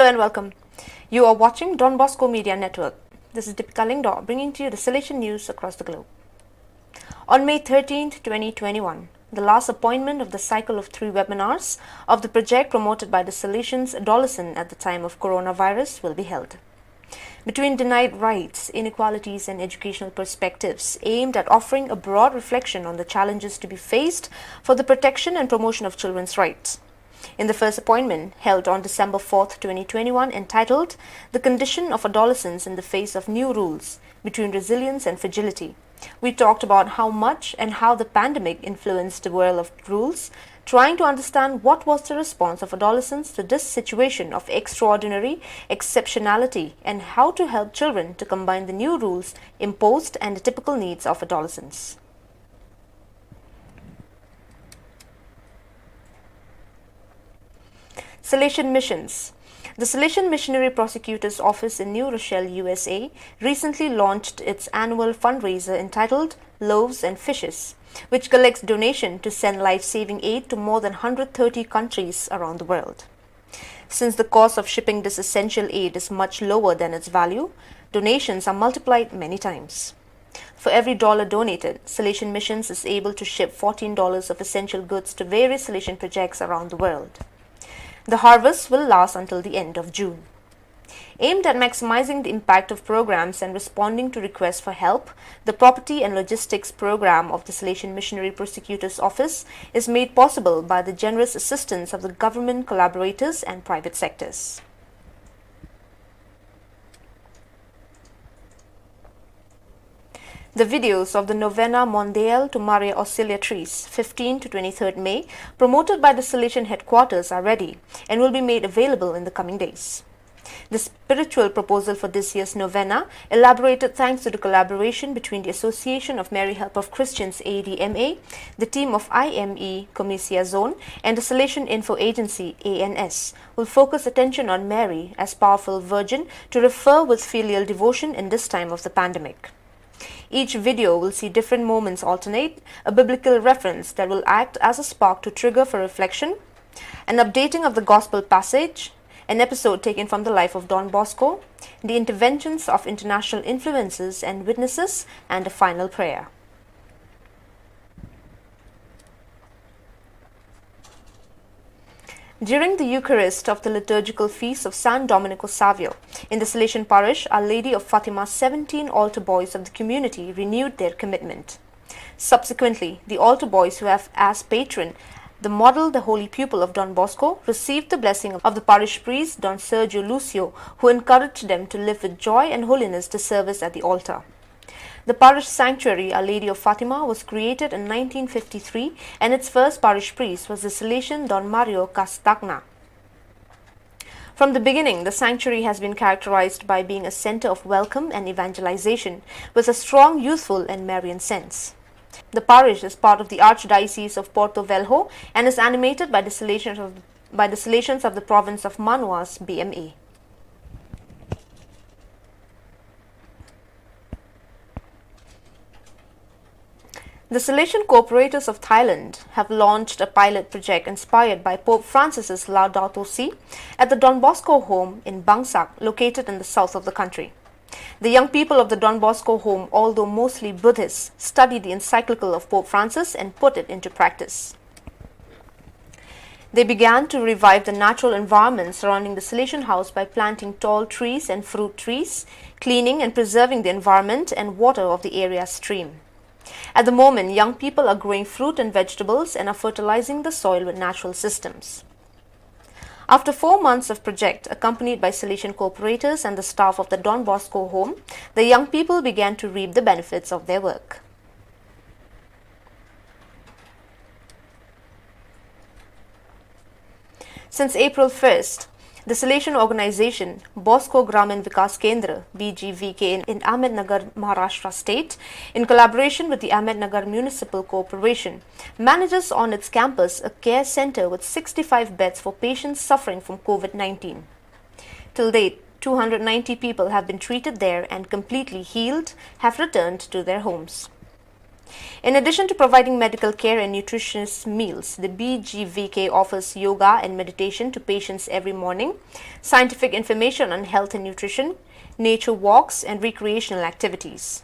and welcome. You are watching Don Bosco Media Network. This is Deepika Lingdor bringing to you the Salesian news across the globe. On May 13, 2021, the last appointment of the cycle of 3 webinars of the project promoted by the Salesians adolescent at the time of coronavirus will be held. Between denied rights, inequalities and educational perspectives aimed at offering a broad reflection on the challenges to be faced for the protection and promotion of children's rights. In the first appointment, held on December 4, 2021, entitled The Condition of Adolescents in the Face of New Rules, Between Resilience and Fragility, we talked about how much and how the pandemic influenced the world of rules, trying to understand what was the response of adolescents to this situation of extraordinary exceptionality and how to help children to combine the new rules imposed and the typical needs of adolescents. Salesian missions. The Salesian Missionary Prosecutor's Office in New Rochelle, USA, recently launched its annual fundraiser entitled Loaves and Fishes, which collects donation to send life-saving aid to more than 130 countries around the world. Since the cost of shipping this essential aid is much lower than its value, donations are multiplied many times. For every dollar donated, Salesian Missions is able to ship $14 of essential goods to various Salesian projects around the world. The harvest will last until the end of June. Aimed at maximizing the impact of programs and responding to requests for help, the Property and Logistics Program of the Salesian Missionary Prosecutor's Office is made possible by the generous assistance of the government collaborators and private sectors. The videos of the Novena Mondiale to Maria Auxiliatrice, 15 to 23rd May, promoted by the Salesian headquarters are ready and will be made available in the coming days. The spiritual proposal for this year's novena, elaborated thanks to the collaboration between the Association of Mary Help of Christians ADMA, the team of IME Comisia Zone, and the Salesian Info Agency ANS, will focus attention on Mary as powerful virgin to refer with filial devotion in this time of the pandemic. Each video will see different moments alternate, a biblical reference that will act as a spark to trigger for reflection, an updating of the gospel passage, an episode taken from the life of Don Bosco, the interventions of international influences and witnesses, and a final prayer. During the Eucharist of the liturgical feast of San Domenico Savio, in the Salesian parish, Our Lady of Fatima's 17 altar boys of the community renewed their commitment. Subsequently, the altar boys who have as patron the model, the holy pupil of Don Bosco, received the blessing of the parish priest, Don Sergio Lucio, who encouraged them to live with joy and holiness to service at the altar. The parish sanctuary, Our Lady of Fatima, was created in 1953 and its first parish priest was the Salesian Don Mario Castagna. From the beginning, the sanctuary has been characterized by being a center of welcome and evangelization with a strong youthful and Marian sense. The parish is part of the Archdiocese of Porto Velho and is animated by the Salesians of the province of Manoas, BMA. The Salesian Cooperators of Thailand have launched a pilot project inspired by Pope Francis's Laudato Si at the Don Bosco home in Bangsak, located in the south of the country. The young people of the Don Bosco home, although mostly Buddhists, studied the encyclical of Pope Francis and put it into practice. They began to revive the natural environment surrounding the Salesian house by planting tall trees and fruit trees, cleaning and preserving the environment and water of the area's stream. At the moment, young people are growing fruit and vegetables and are fertilizing the soil with natural systems. After 4 months of project, accompanied by Salesian cooperators and the staff of the Don Bosco home, the young people began to reap the benefits of their work. Since April 1st, the Salesian organization Bosco Gramin Vikas Kendra (BGVK) in Ahmednagar, Maharashtra state, in collaboration with the Ahmednagar Municipal Corporation, manages on its campus a care center with 65 beds for patients suffering from COVID-19. Till date, 290 people have been treated there and completely healed have returned to their homes. In addition to providing medical care and nutritious meals, the BGVK offers yoga and meditation to patients every morning, scientific information on health and nutrition, nature walks, and recreational activities.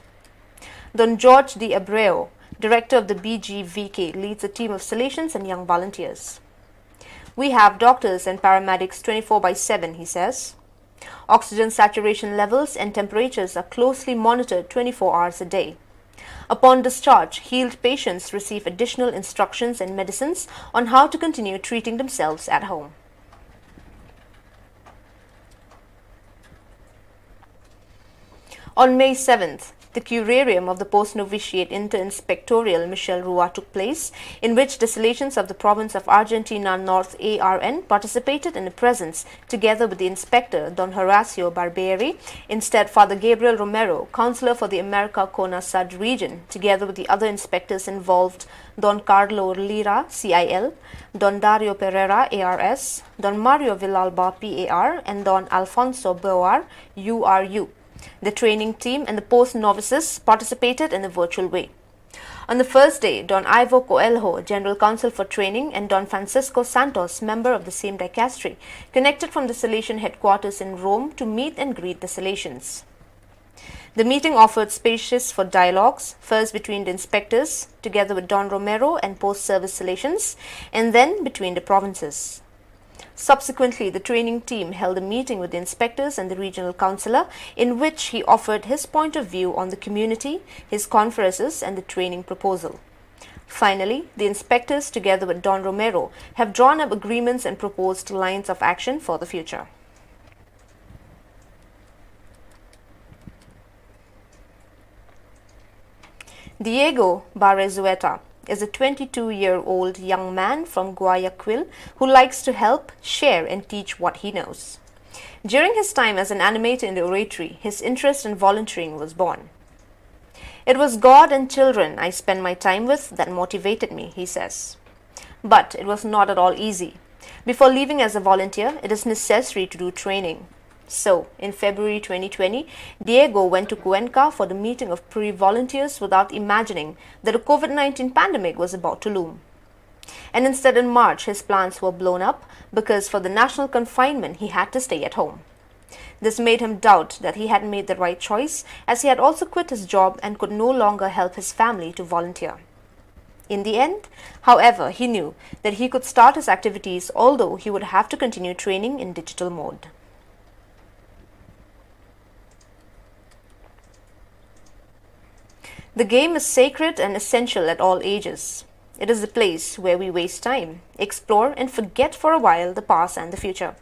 Don George de Abreu, director of the BGVK, leads a team of Salesians and young volunteers. We have doctors and paramedics 24/7, he says. Oxygen saturation levels and temperatures are closely monitored 24 hours a day. Upon discharge, healed patients receive additional instructions and medicines on how to continue treating themselves at home. On May 7th, the curarium of the post-novitiate inter-inspectorial Michel Rua took place, in which the Salesians of the province of Argentina North ARN participated in a presence together with the inspector Don Horacio Barbieri, instead Father Gabriel Romero, councillor for the America Kona Sud region, together with the other inspectors involved Don Carlo Lira, CIL, Don Dario Pereira, ARS, Don Mario Villalba, PAR, and Don Alfonso Boar, URU. The training team and the post-novices participated in a virtual way. On the first day, Don Ivo Coelho, General Counsel for Training, and Don Francisco Santos, member of the same dicastery, connected from the Salesian headquarters in Rome to meet and greet the Salesians. The meeting offered spaces for dialogues, first between the inspectors, together with Don Romero and post-service Salesians, and then between the provinces. Subsequently, the training team held a meeting with the inspectors and the regional councillor, in which he offered his point of view on the community, his conferences, and the training proposal. Finally, the inspectors, together with Don Romero, have drawn up agreements and proposed lines of action for the future. Diego Barrezueta is a 22-year-old young man from Guayaquil who likes to help, share, and teach what he knows. During his time as an animator in the oratory, his interest in volunteering was born. It was God and children I spent my time with that motivated me, he says. But it was not at all easy. Before leaving as a volunteer, it is necessary to do training. So, in February 2020, Diego went to Cuenca for the meeting of pre-volunteers without imagining that a COVID-19 pandemic was about to loom. And instead in March, his plans were blown up because for the national confinement, he had to stay at home. This made him doubt that he had made the right choice, as he had also quit his job and could no longer help his family to volunteer. In the end, however, he knew that he could start his activities, although he would have to continue training in digital mode. The game is sacred and essential at all ages. It is the place where we waste time, explore, and forget for a while the past and the future.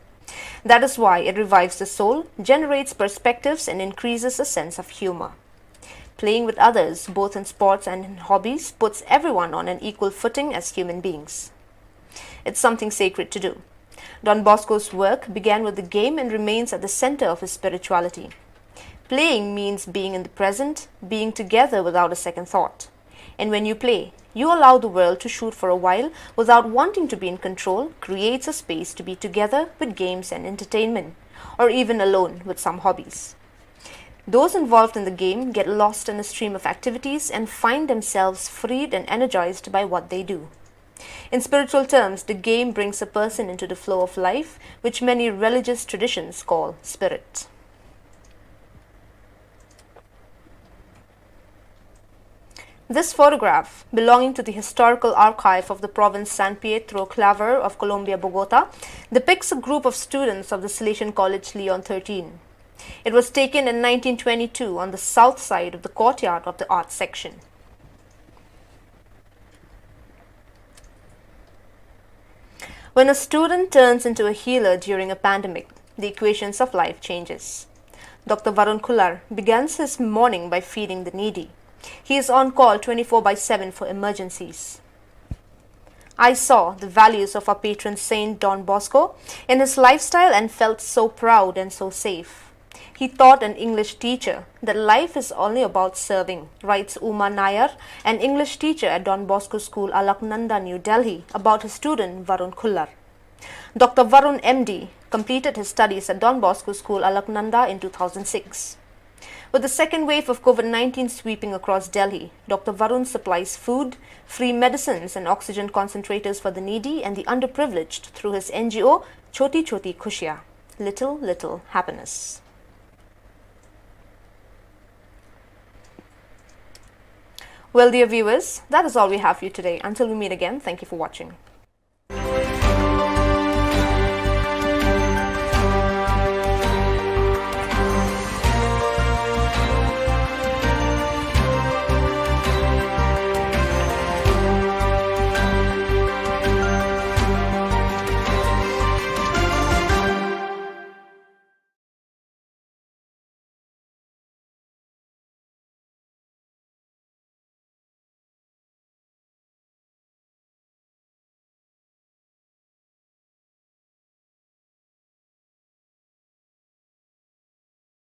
That is why it revives the soul, generates perspectives, and increases a sense of humor. Playing with others, both in sports and in hobbies, puts everyone on an equal footing as human beings. It's something sacred to do. Don Bosco's work began with the game and remains at the center of his spirituality. Playing means being in the present, being together without a second thought. And when you play, you allow the world to shoot for a while without wanting to be in control, creates a space to be together with games and entertainment, or even alone with some hobbies. Those involved in the game get lost in a stream of activities and find themselves freed and energized by what they do. In spiritual terms, the game brings a person into the flow of life, which many religious traditions call spirit. This photograph, belonging to the historical archive of the province San Pietro Claver of Colombia, Bogota, depicts a group of students of the Salesian College Leon 13. It was taken in 1922 on the south side of the courtyard of the arts section. When a student turns into a healer during a pandemic, the equations of life changes. Dr. Varun Kullar begins his morning by feeding the needy. He is on call 24/7 for emergencies. I saw the values of our patron saint Don Bosco in his lifestyle and felt so proud and so safe. He taught an English teacher that life is only about serving, writes Uma Nair, an English teacher at Don Bosco School, Alaknanda, New Delhi, about his student Varun Kullar. Dr. Varun MD completed his studies at Don Bosco School, Alaknanda in 2006. With the second wave of COVID-19 sweeping across Delhi, Dr. Varun supplies food, free medicines and oxygen concentrators for the needy and the underprivileged through his NGO Choti Choti Khushiyan, Little Little Happiness. Well, dear viewers, that is all we have for you today. Until we meet again, thank you for watching.